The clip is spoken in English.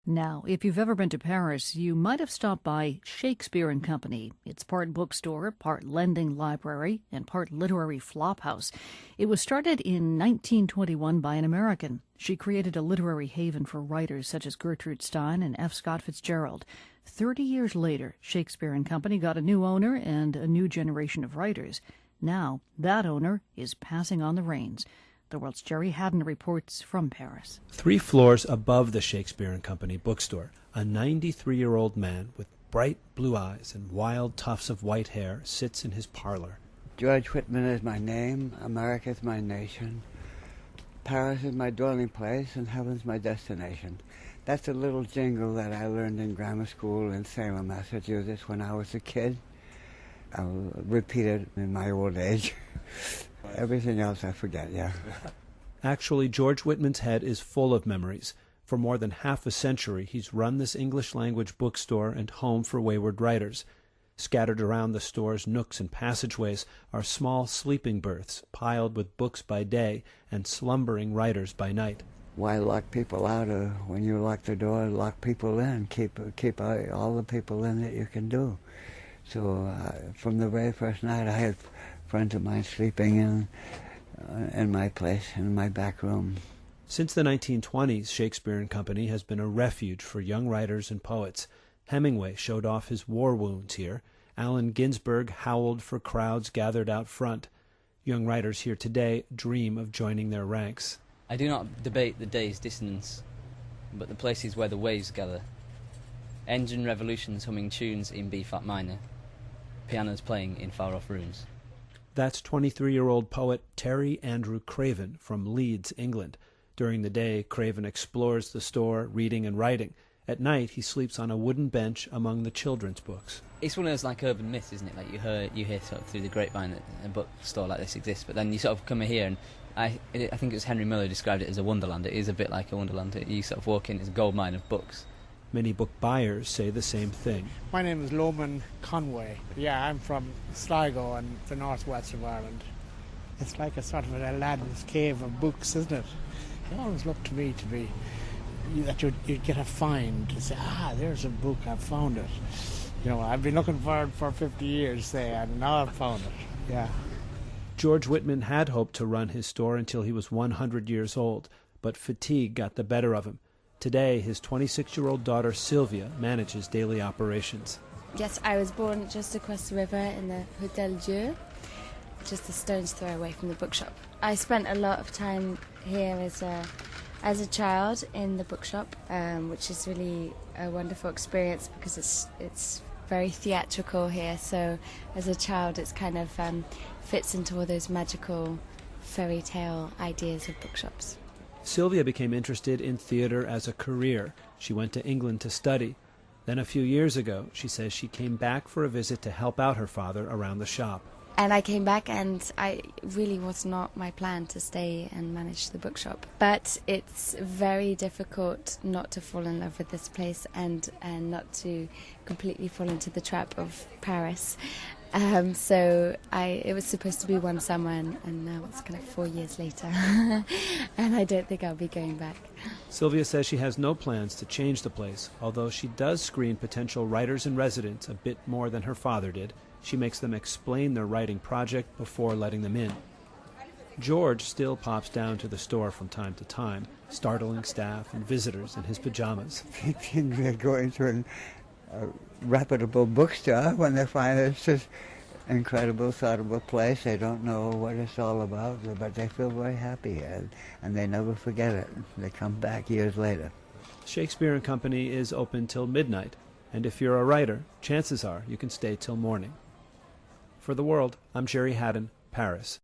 Now, if you've ever been to Paris, you might have stopped by Shakespeare and Company. It's part bookstore, part lending library, and part literary flophouse. It was started in 1921 by an American. She created a literary haven for writers such as Gertrude Stein and F. Scott Fitzgerald. 30 years later, Shakespeare and Company got a new owner and a new generation of writers. Now, that owner is passing on the reins. The World's Jerry Haddon reports from Paris. 3 floors above the Shakespeare and Company bookstore, a 93-year-old man with bright blue eyes and wild tufts of white hair sits in his parlor. George Whitman is my name, America is my nation, Paris is my dwelling place, and heaven's my destination. That's a little jingle that I learned in grammar school in Salem, Massachusetts when I was a kid. I'll repeat it in my old age. Everything else I forget, yeah. Actually, George Whitman's head is full of memories. For more than half a century, he's run this English-language bookstore and home for wayward writers. Scattered around the store's nooks and passageways are small sleeping berths piled with books by day and slumbering writers by night. Why lock people out? When you lock the door, lock people in. Keep all the people in that you can do. So from the very first night, I had friends of mine sleeping in my place, in my back room. Since the 1920s, Shakespeare and Company has been a refuge for young writers and poets. Hemingway showed off his war wounds here. Allen Ginsberg howled for crowds gathered out front. Young writers here today dream of joining their ranks. I do not debate the day's dissonance, but the places where the waves gather. Engine revolutions humming tunes in B-flat minor. Pianos playing in far-off rooms. That's 23-year-old poet Terry Andrew Craven from Leeds, England. During the day, Craven explores the store, reading and writing. At night, he sleeps on a wooden bench among the children's books. It's one of those like urban myths, isn't it? Like you hear sort of through the grapevine that a bookstore like this exists, but then you sort of come here and I think it was Henry Miller who described it as a wonderland. It is a bit like a wonderland. You sort of walk in, it's a gold mine of books. Many book buyers say the same thing. My name is Loman Conway. Yeah, I'm from Sligo in the northwest of Ireland. It's like a sort of an Aladdin's cave of books, isn't it? It always looked to me to be that you'd get a find to say, there's a book, I've found it. You know, I've been looking for it for 50 years, say, and now I've found it. Yeah. George Whitman had hoped to run his store until he was 100 years old, but fatigue got the better of him. Today, his 26-year-old daughter, Sylvia, manages daily operations. Yes, I was born just across the river in the Hôtel Dieu, just a stone's throw away from the bookshop. I spent a lot of time here as a child in the bookshop, which is really a wonderful experience because it's very theatrical here. So as a child, it's kind of fits into all those magical fairy tale ideas of bookshops. Sylvia became interested in theater as a career. She went to England to study. Then a few years ago, she says she came back for a visit to help out her father around the shop. And I came back, and I really was not my plan to stay and manage the bookshop. But it's very difficult not to fall in love with this place and not to completely fall into the trap of Paris. So it was supposed to be one summer, and now it's kind of 4 years later. And I don't think I'll be going back. Sylvia says she has no plans to change the place, although she does screen potential writers in residence a bit more than her father did. She makes them explain their writing project before letting them in. George still pops down to the store from time to time, startling staff and visitors in his pajamas. Thinking they're going to a reputable bookstore when they find it's just an incredible, thoughtable place. They don't know what it's all about, but they feel very happy, and they never forget it. They come back years later. Shakespeare and Company is open till midnight, and if you're a writer, chances are you can stay till morning. For The World, I'm Jerry Haddon, Paris.